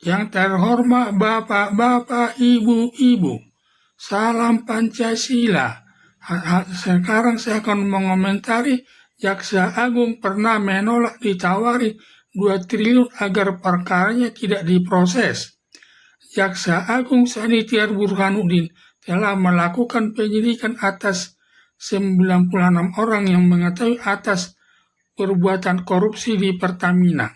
Yang terhormat Bapak-Bapak, Ibu-Ibu, salam Pancasila. Sekarang saya akan mengomentari Jaksa Agung pernah menolak ditawari 2 triliun agar perkaranya tidak diproses. Jaksa Agung Sanitiar Burhanuddin telah melakukan penyidikan atas 96 orang yang mengetahui atas perbuatan korupsi di Pertamina.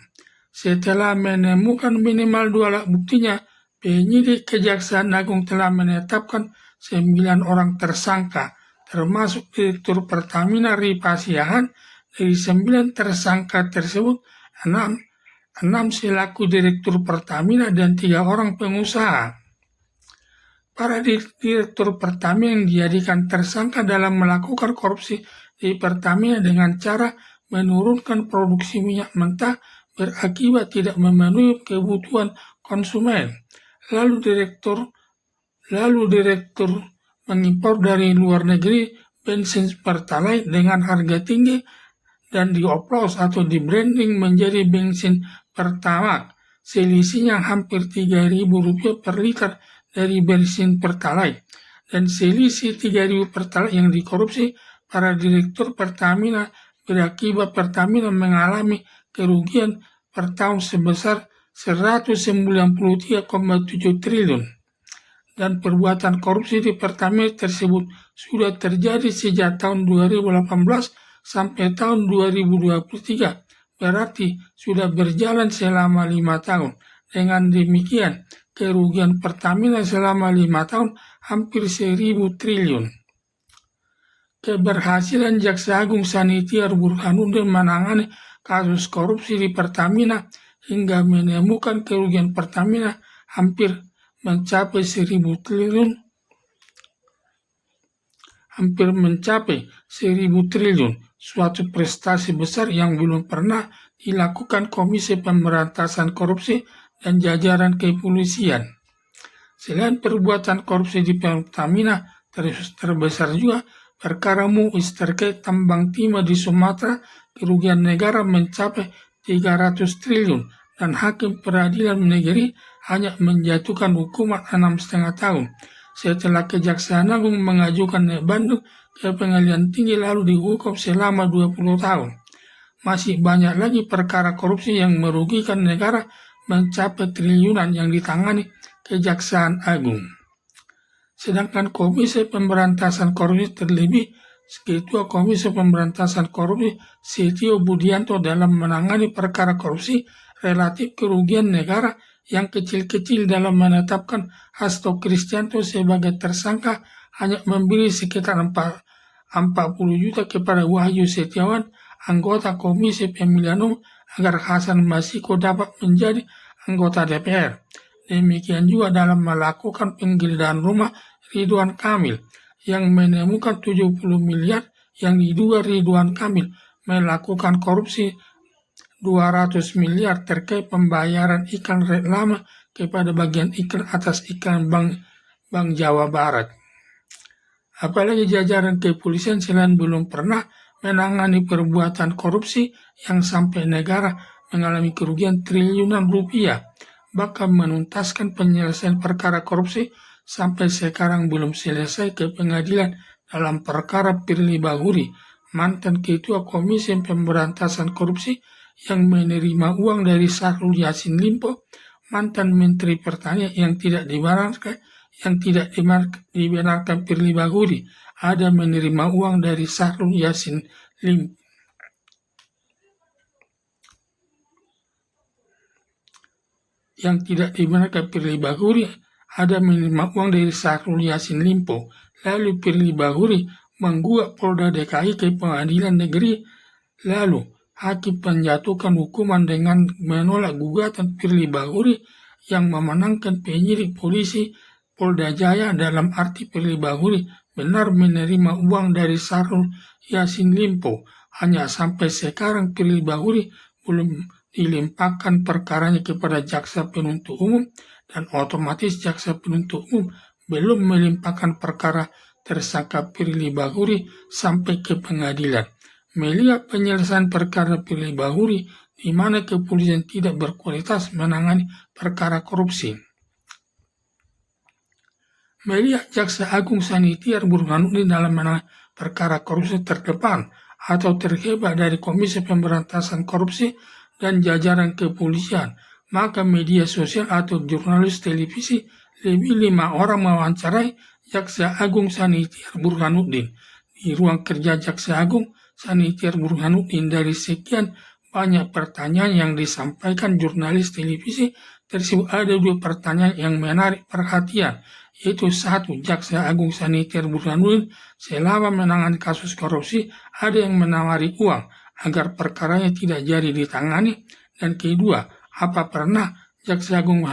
Setelah menemukan minimal 2 alat buktinya, penyidik Kejaksaan Agung telah menetapkan 9 orang tersangka, termasuk Direktur Pertamina Ripa Siahaan. Dari 9 tersangka tersebut, 6 selaku Direktur Pertamina dan 3 orang pengusaha. Para Direktur Pertamina yang dijadikan tersangka dalam melakukan korupsi di Pertamina dengan cara menurunkan produksi minyak mentah berakibat tidak memenuhi kebutuhan konsumen. Lalu direktur mengimpor dari luar negeri bensin Pertalite dengan harga tinggi dan dioplos atau di-branding menjadi bensin Pertamax. Selisihnya hampir Rp3.000 per liter dari bensin Pertalite. Dan selisih Rp3.000 Pertalite yang dikorupsi para direktur Pertamina berakibat Pertamina mengalami kerugian per tahun sebesar 193,7 triliun. Dan perbuatan korupsi di Pertamina tersebut sudah terjadi sejak tahun 2018 sampai tahun 2023. Berarti sudah berjalan selama 5 tahun. Dengan demikian, kerugian Pertamina selama 5 tahun hampir 1.000 triliun. Keberhasilan Jaksa Agung Sanitiar Burhanuddin menangani kasus korupsi di Pertamina hingga menemukan kerugian Pertamina hampir mencapai 1.000 triliun, suatu prestasi besar yang belum pernah dilakukan Komisi Pemberantasan Korupsi dan jajaran kepolisian. Selain perbuatan korupsi di Pertamina, terbesar juga perkara MUIS terkait tambang timah di Sumatera. Kerugian negara mencapai 300 triliun dan Hakim Peradilan Negeri hanya menjatuhkan hukuman 6,5 tahun. Setelah Kejaksaan Agung mengajukan banding ke Pengadilan Tinggi lalu dihukum selama 20 tahun. Masih banyak lagi perkara korupsi yang merugikan negara mencapai triliunan yang ditangani Kejaksaan Agung. Sedangkan Komisi Pemberantasan Korupsi, terlebih Ketua Komisi Pemberantasan Korupsi Setio Budianto dalam menangani perkara korupsi relatif kerugian negara yang kecil-kecil dalam menetapkan Hasto Kristianto sebagai tersangka hanya memberi sekitar 40 juta kepada Wahyu Setiawan, anggota Komisi Pemilihan Umum, agar Hasan Masiko dapat menjadi anggota DPR. Demikian juga dalam melakukan penggeledahan rumah Ridwan Kamil yang menemukan 70 miliar yang diduga Ridwan Kamil melakukan korupsi 200 miliar terkait pembayaran iklan reklame kepada bagian iklan atas iklan Bank Jawa Barat. Apalagi jajaran kepolisian selain belum pernah menangani perbuatan korupsi yang sampai negara mengalami kerugian triliunan rupiah, bahkan menuntaskan penyelesaian perkara korupsi sampai sekarang belum selesai ke pengadilan dalam perkara Firly Bahuri, mantan Ketua Komisi Pemberantasan Korupsi yang menerima uang dari Syahrul Yassin Limpo, mantan Menteri Pertanian yang tidak dibenarkan Firly Bahuri ada menerima uang dari Syahrul Yassin Limpo. Yang tidak dibenarkan Firly Bahuri ada menerima uang dari Syahrul Yassin Limpo. Lalu Firly Bahuri menggugat Polda DKI ke Pengadilan Negeri. Lalu hakim menjatuhkan hukuman dengan menolak gugatan Firly Bahuri yang memenangkan penyidik polisi Polda Jaya. Dalam arti Firly Bahuri benar menerima uang dari Syahrul Yassin Limpo. Hanya sampai sekarang Firly Bahuri belum dilimpahkan perkaranya kepada Jaksa Penuntut Umum, dan otomatis Jaksa Penuntut Umum belum melimpahkan perkara tersangka Firly Bahuri sampai ke pengadilan. Melihat penyelesaian perkara Firly Bahuri di mana kepolisian tidak berkualitas menangani perkara korupsi. Melihat Jaksa Agung Sanitiar Burhanuddin dalam menangani perkara korupsi terdepan atau terhebat dari Komisi Pemberantasan Korupsi dan jajaran kepolisian, maka media sosial atau jurnalis televisi lebih 5 orang mewawancarai Jaksa Agung Sanitiar Burhanuddin. Di ruang kerja Jaksa Agung Sanitiar Burhanuddin, dari sekian banyak pertanyaan yang disampaikan jurnalis televisi tersebut, ada 2 pertanyaan yang menarik perhatian, yaitu 1. Jaksa Agung Sanitiar Burhanuddin selama menangani kasus korupsi ada yang menawari uang agar perkaranya tidak jadi ditangani, dan kedua, apa pernah Jaksa Agung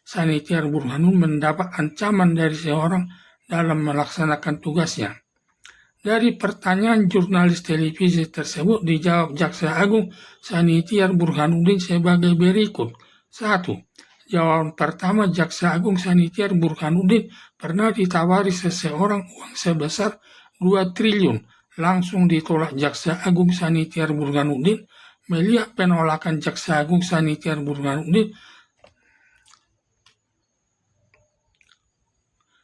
Sanitiar Burhanuddin mendapat ancaman dari seorang dalam melaksanakan tugasnya. Dari pertanyaan jurnalis televisi tersebut dijawab Jaksa Agung Sanitiar Burhanuddin sebagai berikut. 1. Jawaban pertama, Jaksa Agung Sanitiar Burhanuddin pernah ditawari seseorang uang sebesar 2 triliun. Langsung ditolak Jaksa Agung Sanitiar Burhanuddin. Melihat penolakan Jaksa Agung Sanitiar Burhanuddin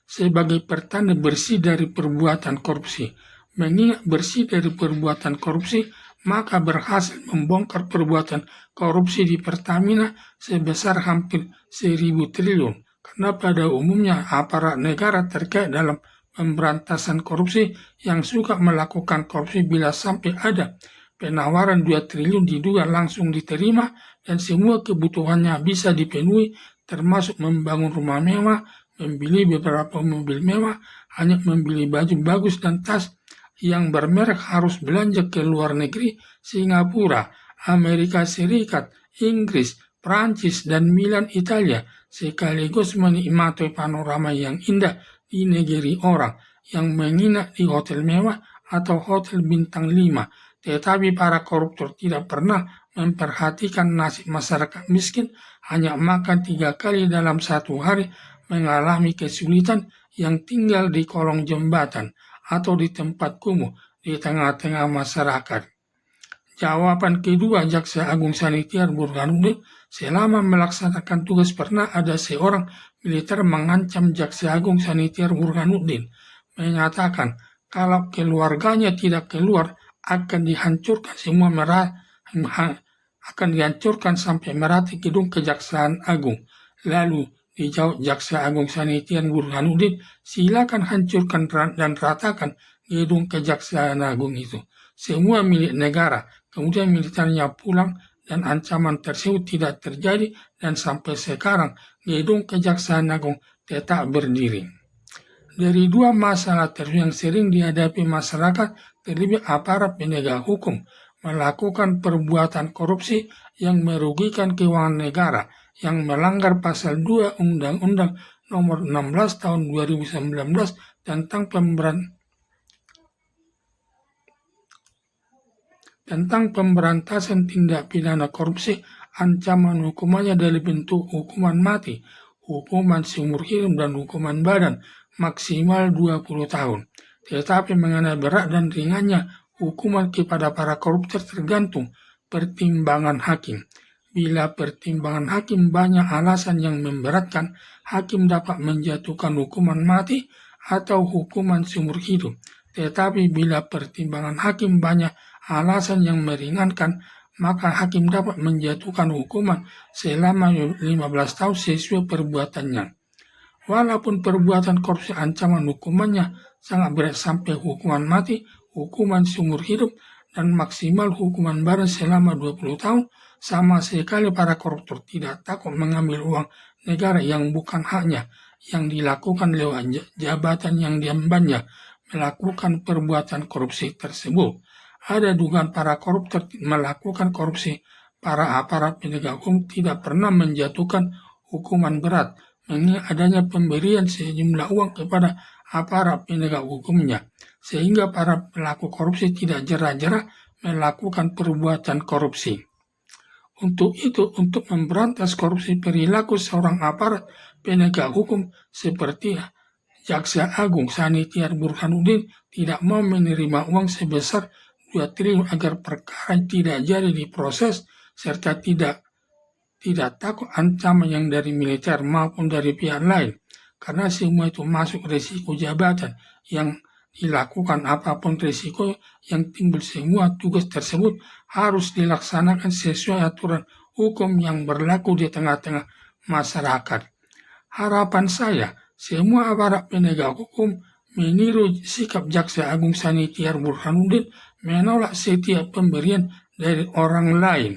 sebagai pertanda bersih dari perbuatan korupsi. Mengingat bersih dari perbuatan korupsi, maka berhasil membongkar perbuatan korupsi di Pertamina sebesar hampir 1.000 triliun. Karena pada umumnya aparat negara terkait dalam pemberantasan korupsi yang suka melakukan korupsi bila sampai ada penawaran 2 triliun diduga langsung diterima dan semua kebutuhannya bisa dipenuhi, termasuk membangun rumah mewah, membeli beberapa mobil mewah, hanya membeli baju bagus dan tas yang bermerek, harus belanja ke luar negeri, Singapura, Amerika Serikat, Inggris, Prancis, dan Milan, Italia, sekaligus menikmati panorama yang indah di negeri orang, yang menginap di hotel mewah atau hotel bintang 5. Tetapi para koruptor tidak pernah memperhatikan nasib masyarakat miskin, hanya makan 3 kali dalam 1 hari, mengalami kesulitan yang tinggal di kolong jembatan atau di tempat kumuh di tengah-tengah masyarakat. Jawaban kedua Jaksa Agung Sanitiar Burhanuddin, selama melaksanakan tugas pernah ada seorang militer mengancam Jaksa Agung Sanitiar Burhanuddin, menyatakan kalau keluarganya tidak keluar akan dihancurkan akan dihancurkan sampai merata gedung Kejaksaan Agung. Lalu dijawab Jaksa Agung Sanitiar Burhanuddin, silakan hancurkan dan ratakan gedung Kejaksaan Agung itu. Semua milik negara. Kemudian militernya pulang dan ancaman tersebut tidak terjadi, dan sampai sekarang gedung Kejaksaan Agung tetap berdiri. Dari 2 masalah yang sering dihadapi masyarakat, terlebih aparat penegak hukum, melakukan perbuatan korupsi yang merugikan keuangan negara, yang melanggar pasal 2 Undang-Undang Nomor 16 Tahun 2019 tentang pemberantasan tindak pidana korupsi. Ancaman hukumannya dari bentuk hukuman mati, hukuman seumur hidup, dan hukuman badan maksimal 20 tahun. Tetapi mengenai berat dan ringannya hukuman kepada para koruptor tergantung pertimbangan hakim. Bila pertimbangan hakim banyak alasan yang memberatkan, hakim dapat menjatuhkan hukuman mati atau hukuman seumur hidup. Tetapi bila pertimbangan hakim banyak alasan yang meringankan, maka hakim dapat menjatuhkan hukuman selama 15 tahun sesuai perbuatannya. Walaupun perbuatan korupsi ancaman hukumannya sangat berat sampai hukuman mati, hukuman seumur hidup, dan maksimal hukuman badan selama 20 tahun, sama sekali para koruptor tidak takut mengambil uang negara yang bukan haknya, yang dilakukan lewat jabatan yang diembannya melakukan perbuatan korupsi tersebut. Ada dugaan para koruptor melakukan korupsi. Para aparat penegak hukum tidak pernah menjatuhkan hukuman berat, mengingat adanya pemberian sejumlah uang kepada aparat penegak hukumnya, sehingga para pelaku korupsi tidak jerah-jerah melakukan perbuatan korupsi. Untuk itu, untuk memberantas korupsi, perilaku seorang aparat penegak hukum seperti Jaksa Agung Sanitiar Burhanuddin tidak mau menerima uang sebesar 2 triliun agar perkara tidak jadi diproses, serta tidak takut ancaman yang dari militer maupun dari pihak lain, karena semua itu masuk risiko jabatan yang dilakukan. Apapun risiko yang timbul, semua tugas tersebut harus dilaksanakan sesuai aturan hukum yang berlaku di tengah-tengah masyarakat. Harapan saya, semua aparat penegak hukum meniru sikap Jaksa Agung Sanitiar Burhanuddin, menolak setiap pemberian dari orang lain.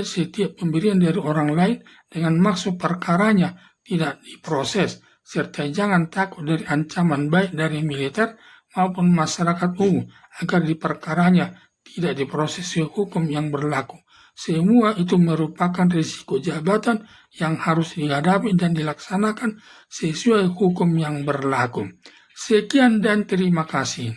Setiap pemberian dari orang lain dengan maksud perkaranya tidak diproses, serta jangan takut dari ancaman baik dari militer maupun masyarakat umum agar di perkaranya tidak diproses hukum yang berlaku. Semua itu merupakan risiko jabatan yang harus dihadapi dan dilaksanakan sesuai hukum yang berlaku. Sekian dan terima kasih.